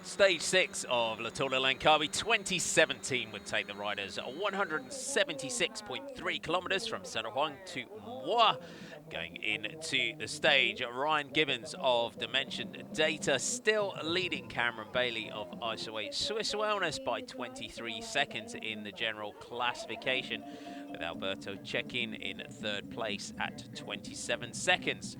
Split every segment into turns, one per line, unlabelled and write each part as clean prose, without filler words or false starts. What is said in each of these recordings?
Stage 6 of La Tour de Langkawi 2017 would take the riders 176.3 kilometers from Saint-Ouen to Moi. Going into the stage, Ryan Gibbons of Dimension Data still leading Cameron Bailey of Isoway Swiss Wellness by 23 seconds in the general classification, with Alberto Cecchin in third place at 27 seconds.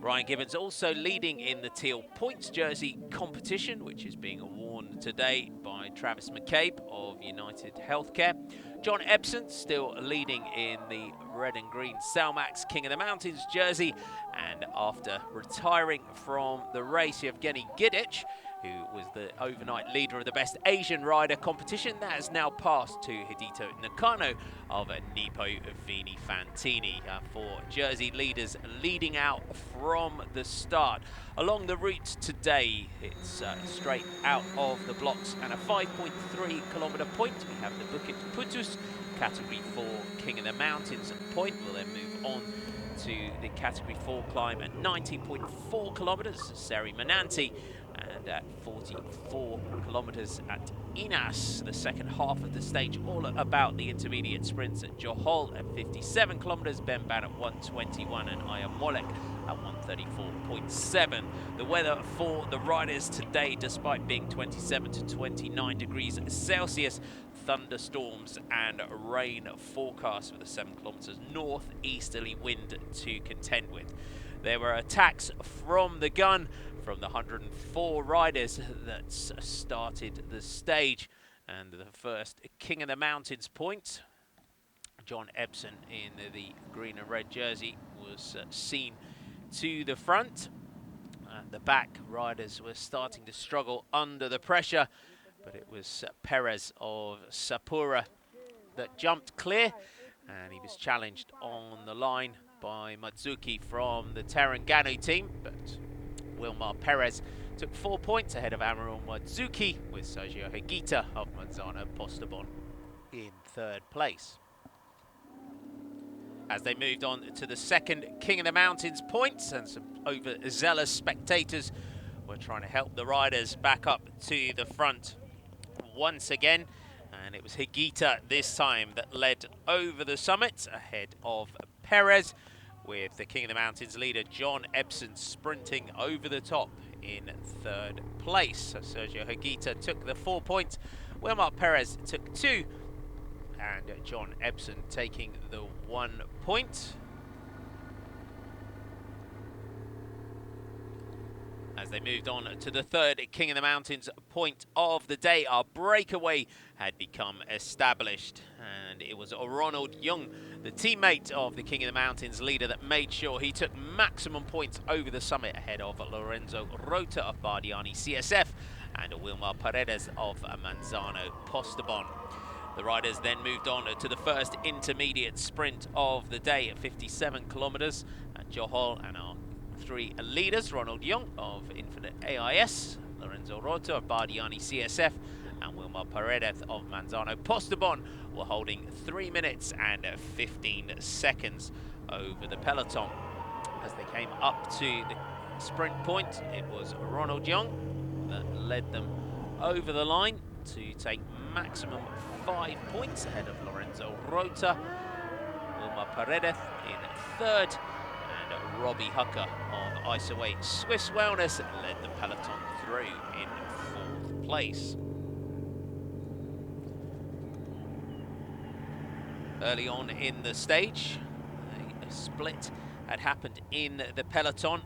Ryan Gibbons also leading in the teal points jersey competition, which is being worn today by Travis McCabe of United Healthcare. John Ebsen still leading in the red and green Salmax King of the Mountains jersey. And after retiring from the race, Yevgeny Gidic, who was the overnight leader of the Best Asian Rider competition, that has now passed to Hidito Nakano of Nippo Vini Fantini for jersey leaders leading out from the start. Along the route today, it's straight out of the blocks and a 5.3 kilometer point. We have the Bukit Putus Category 4 King of the Mountains point. We'll then move on to the Category 4 climb at 19.4 kilometers, Seri Menanti, and at 44 kilometers at Inas. The second half of the stage all about the intermediate sprints at Johol at 57 kilometers, Bemban at 121 and Ayamolek at 134.7. The weather for the riders today, despite being 27 to 29 degrees Celsius, thunderstorms and rain forecast with a 7 kilometers northeasterly wind to contend with. There were attacks from the gun from the 104 riders that started the stage, and the first King of the Mountains point, John Ebsen in the green and red jersey, was seen to the front. At the back, riders were starting to struggle under the pressure, but it was Perez of Sapura that jumped clear, and he was challenged on the line by Matsuki from the Terengganu team, but Wilmar Perez took 4 points ahead of Amaru Matsuki, with Sergio Higuita of Manzano Postobon in third place. As they moved on to the second King of the Mountains points, and some overzealous spectators were trying to help the riders back up to the front once again, and it was Higuita this time that led over the summit ahead of Perez, with the King of the Mountains leader John Ebsen sprinting over the top in third place. So Sergio Higuita took the 4 points, Wilmar Perez took 2, and John Ebsen taking the 1 point. As they moved on to the third King of the Mountains point of the day, our breakaway had become established, and it was Ronald Young, the teammate of the King of the Mountains leader, that made sure he took maximum points over the summit ahead of Lorenzo Rota of Bardiani CSF and Wilmar Paredes of Manzano Postobon. The riders then moved on to the first intermediate sprint of the day at 57 kilometers at Johol, and our 3 leaders, Ronald Young of Infinite AIS, Lorenzo Rota of Bardiani CSF, and Wilmar Paredes of Manzano Postobon, were holding 3 minutes and 15 seconds over the peloton. As they came up to the sprint point, it was Ronald Young that led them over the line to take maximum 5 points ahead of Lorenzo Rota. Wilmar Paredes in third, and Robbie Hucker of Isoway Swiss Wellness led the peloton through in fourth place. Early on in the stage, a split had happened in the peloton,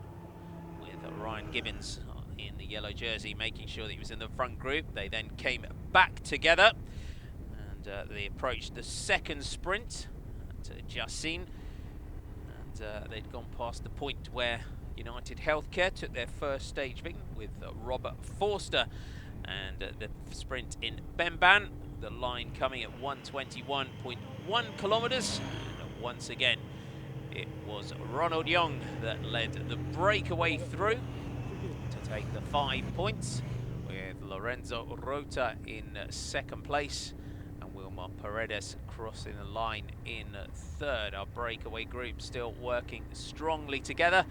with Ryan Gibbons in the yellow jersey making sure that he was in the front group. They then came back together, and they approached the second sprint to Jacin. They'd gone past the point where United Healthcare took their first stage victory with Robert Forster, and the sprint in Bemban, the line coming at 121.1 kilometers. And once again, it was Ronald Young that led the breakaway through to take the 5 points, with Lorenzo Rota in second place and Wilmar Paredes crossing the line in third. Our breakaway group still working strongly together,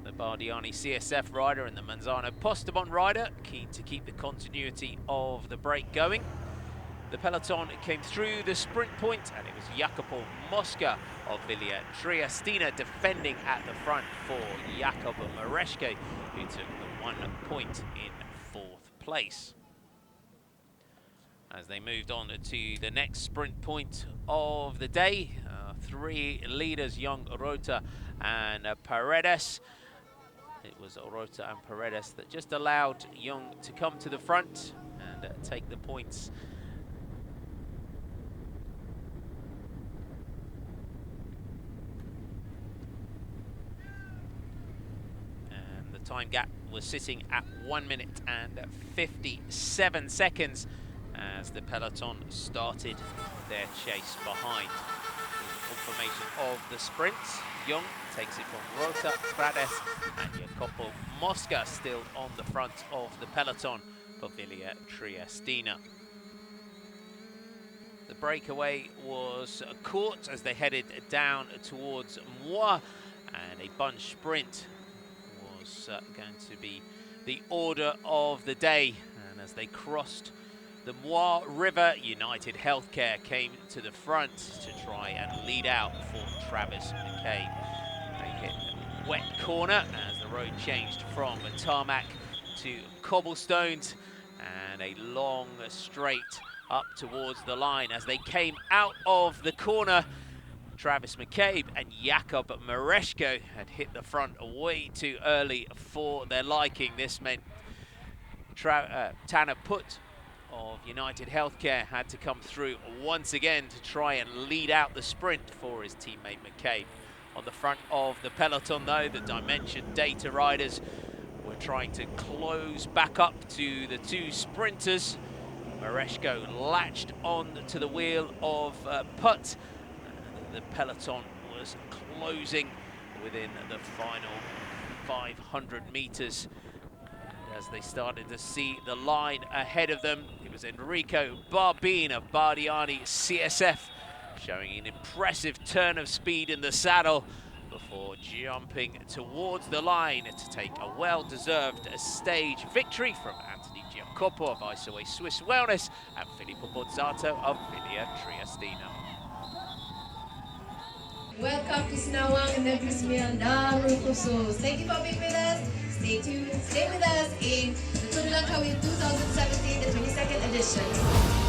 The Bardiani CSF rider and the Manzano Postamon rider, keen to keep the continuity of the break going. The peloton came through the sprint point, and it was Jacopo Mosca of Villa Triestina defending at the front for Jacopo Mareshke, who took the 1 point in 4th place. As they moved on to the next sprint point of the day, 3 leaders, Young, Rota and Paredes. It was Rota and Paredes that just allowed Young to come to the front and take the points. And the time gap was sitting at 1 minute and 57 seconds as the peloton started their chase behind. Confirmation of the sprints. Young takes it from Rota, Paredes and Jacopo Mosca still on the front of the peloton for Villa Triestina. The breakaway was caught as they headed down towards Moix, and a bunch sprint was going to be the order of the day. And as they crossed the Moix River, United Healthcare came to the front to try and lead out for Travis McCabe. They hit a wet corner as the road changed from tarmac to cobblestones, and a long straight up towards the line. As they came out of the corner, Travis McCabe and Jakob Mareshko had hit the front way too early for their liking. This meant Tanner Putt of United Healthcare had to come through once again to try and lead out the sprint for his teammate McCabe. On the front of the peloton though, the Dimension Data riders were trying to close back up to the 2 sprinters. Mareshko latched on to the wheel of Putt. The peloton was closing within the final 500 meters. As they started to see the line ahead of them, it was Enrico Barbine of Bardiani CSF showing an impressive turn of speed in the saddle before jumping towards the line to take a well-deserved stage victory from Anthony Giacopo of ISOA Swiss Wellness and Filippo Bozzato of Villa Triestina.
Welcome to Sinawang and Negeri Sembilan Khusus. Thank you for being with us. Stay tuned, stay with us in the Tunda Langkawi 2017, the 22nd edition.